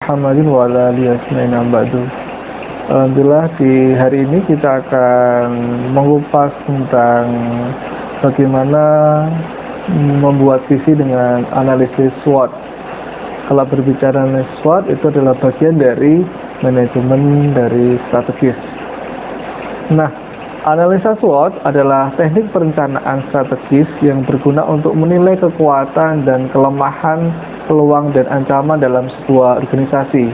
Muhammadin wa ala alihi ajmain ba'du. Alhamdulillah di hari ini kita akan mengupas tentang bagaimana membuat visi dengan analisis SWOT. Kalau berbicara analisis SWOT itu adalah bagian dari manajemen dari strategis. Nah, analisa SWOT adalah teknik perencanaan strategis yang berguna untuk menilai kekuatan dan kelemahan, peluang dan ancaman dalam sebuah organisasi,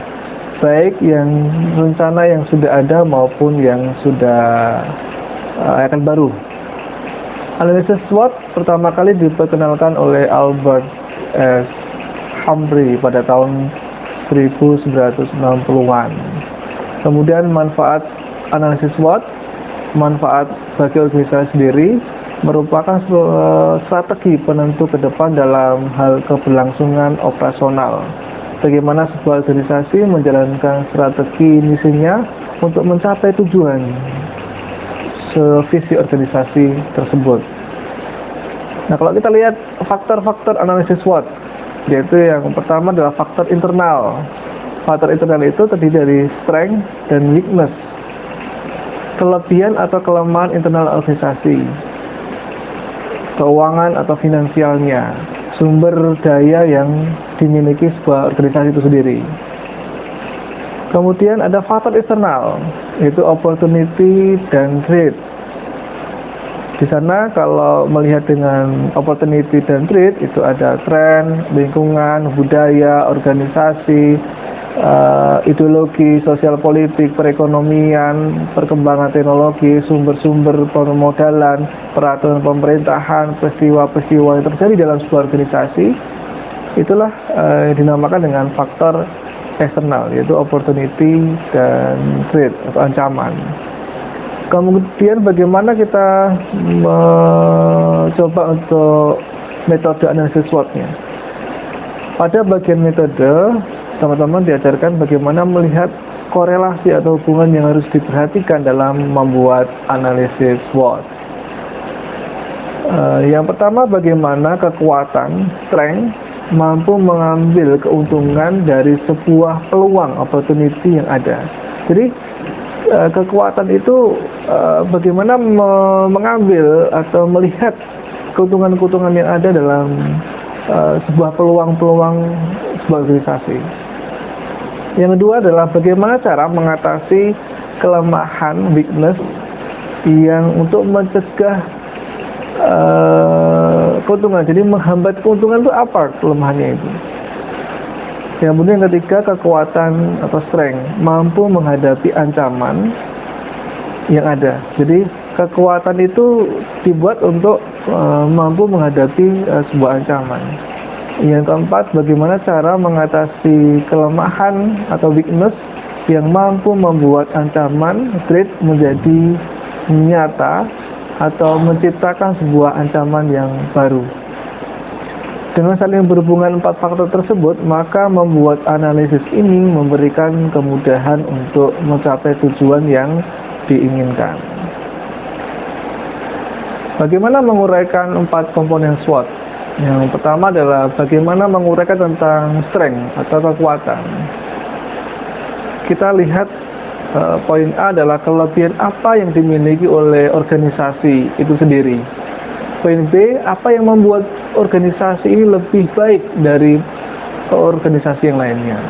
baik yang rencana yang sudah ada maupun yang sudah akan baru. Analisis SWOT pertama kali diperkenalkan oleh Albert S. Humphrey pada tahun 1960-an. Kemudian manfaat analisis SWOT, manfaat bagi organisasi sendiri merupakan strategi penentu ke depan dalam hal keberlangsungan operasional. Bagaimana sebuah organisasi menjalankan strategi misinya untuk mencapai tujuan visi organisasi tersebut. Nah, kalau kita lihat faktor-faktor analisis SWOT, yaitu yang pertama adalah faktor internal. Faktor internal itu terdiri dari strength dan weakness, kelebihan atau kelemahan internal organisasi, keuangan atau finansialnya, sumber daya yang dimiliki sebuah organisasi itu sendiri. Kemudian ada faktor eksternal, yaitu opportunity dan threat. Di sana kalau melihat dengan opportunity dan threat itu ada tren, lingkungan, budaya, organisasi, ideologi, sosial politik, perekonomian, perkembangan teknologi, sumber-sumber permodalan, peraturan pemerintahan, peristiwa-peristiwa yang terjadi dalam sebuah organisasi. Itulah yang dinamakan dengan faktor eksternal, yaitu opportunity dan threat atau ancaman. Kemudian bagaimana kita mencoba untuk metode analisis SWOT-nya? Pada bagian metode, teman-teman diajarkan bagaimana melihat korelasi atau hubungan yang harus diperhatikan dalam membuat analisis SWOT. Yang pertama, bagaimana kekuatan, strength, mampu mengambil keuntungan dari sebuah peluang, opportunity yang ada. Jadi, kekuatan itu bagaimana mengambil atau melihat keuntungan-keuntungan yang ada dalam sebuah peluang-peluang sebuah organisasi. Yang kedua adalah bagaimana cara mengatasi kelemahan, weakness, yang untuk mencegah keuntungan. Jadi menghambat keuntungan itu apa kelemahannya itu. Yang kemudian yang ketiga, kekuatan atau strength, mampu menghadapi ancaman yang ada. Jadi kekuatan itu dibuat untuk mampu menghadapi sebuah ancaman. Yang keempat, bagaimana cara mengatasi kelemahan atau weakness yang mampu membuat ancaman threat menjadi nyata atau menciptakan sebuah ancaman yang baru. Dengan saling berhubungan empat faktor tersebut, maka membuat analisis ini memberikan kemudahan untuk mencapai tujuan yang diinginkan. Bagaimana menguraikan empat komponen SWOT? Yang pertama adalah bagaimana menguraikan tentang strength atau kekuatan. Kita lihat poin A adalah kelebihan apa yang dimiliki oleh organisasi itu sendiri. Poin B, apa yang membuat organisasi ini lebih baik dari organisasi yang lainnya.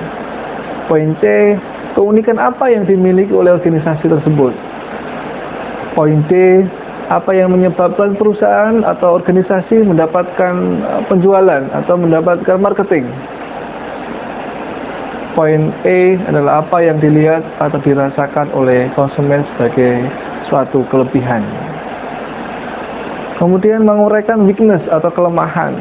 Poin C, keunikan apa yang dimiliki oleh organisasi tersebut. Poin D, apa yang menyebabkan perusahaan atau organisasi mendapatkan penjualan atau mendapatkan marketing. Poin E adalah apa yang dilihat atau dirasakan oleh konsumen sebagai suatu kelebihan. Kemudian menguraikan weakness atau kelemahan.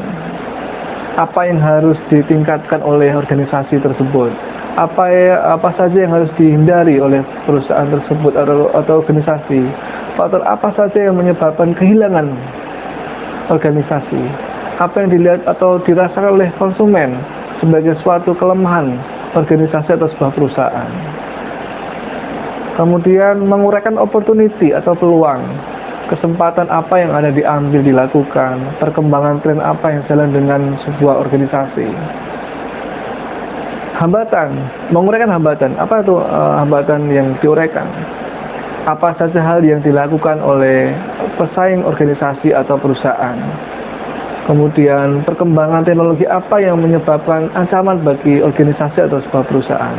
Apa yang harus ditingkatkan oleh organisasi tersebut? Apa saja yang harus dihindari oleh perusahaan tersebut atau organisasi? Faktor apa saja yang menyebabkan kehilangan organisasi? Apa yang dilihat atau dirasakan oleh konsumen sebagai suatu kelemahan organisasi atau sebuah perusahaan? Kemudian menguraikan opportunity atau peluang. Kesempatan apa yang ada diambil dilakukan, perkembangan tren apa yang jalan dengan sebuah organisasi. Hambatan, menguraikan hambatan. Apa itu hambatan yang diuraikan? Apa saja hal yang dilakukan oleh pesaing organisasi atau perusahaan? Kemudian perkembangan teknologi apa yang menyebabkan ancaman bagi organisasi atau sebuah perusahaan?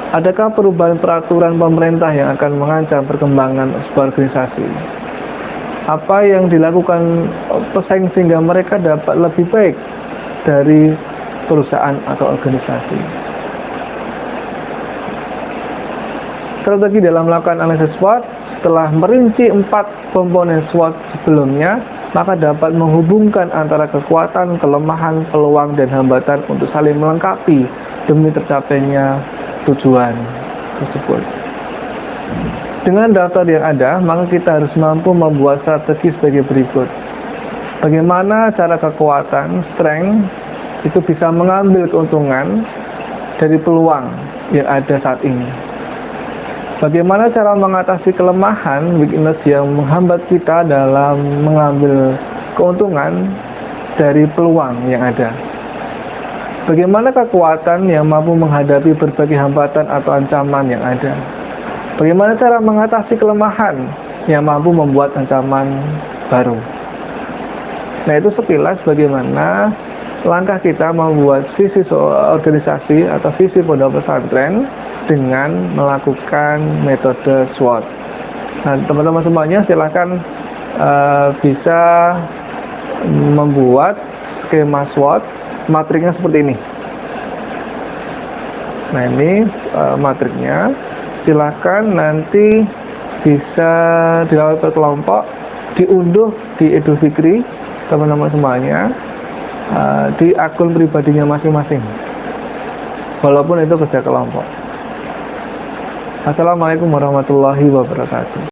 Adakah perubahan peraturan pemerintah yang akan mengancam perkembangan sebuah organisasi? Apa yang dilakukan pesaing sehingga mereka dapat lebih baik dari perusahaan atau organisasi? Strategi dalam melakukan analisis SWOT, setelah merinci 4 komponen SWOT sebelumnya, maka dapat menghubungkan antara kekuatan, kelemahan, peluang, dan hambatan untuk saling melengkapi demi tercapainya tujuan tersebut. Dengan data yang ada, maka kita harus mampu membuat strategi sebagai berikut. Bagaimana cara kekuatan, strength, itu bisa mengambil keuntungan dari peluang yang ada saat ini. Bagaimana cara mengatasi kelemahan, weakness yang menghambat kita dalam mengambil keuntungan dari peluang yang ada. Bagaimana kekuatan yang mampu menghadapi berbagai hambatan atau ancaman yang ada. Bagaimana cara mengatasi kelemahan yang mampu membuat ancaman baru. Nah, itu sekilas bagaimana langkah kita membuat visi organisasi atau visi pondok pesantren dengan melakukan metode SWOT. Nah, teman-teman semuanya silakan bisa membuat skema SWOT, matriknya seperti ini. Nah, ini matriknya. Silakan nanti bisa dilakukan per kelompok, diunduh di Idul Fitri teman-teman semuanya di akun pribadinya masing-masing, walaupun itu kerja kelompok. Assalamualaikum warahmatullahi wabarakatuh.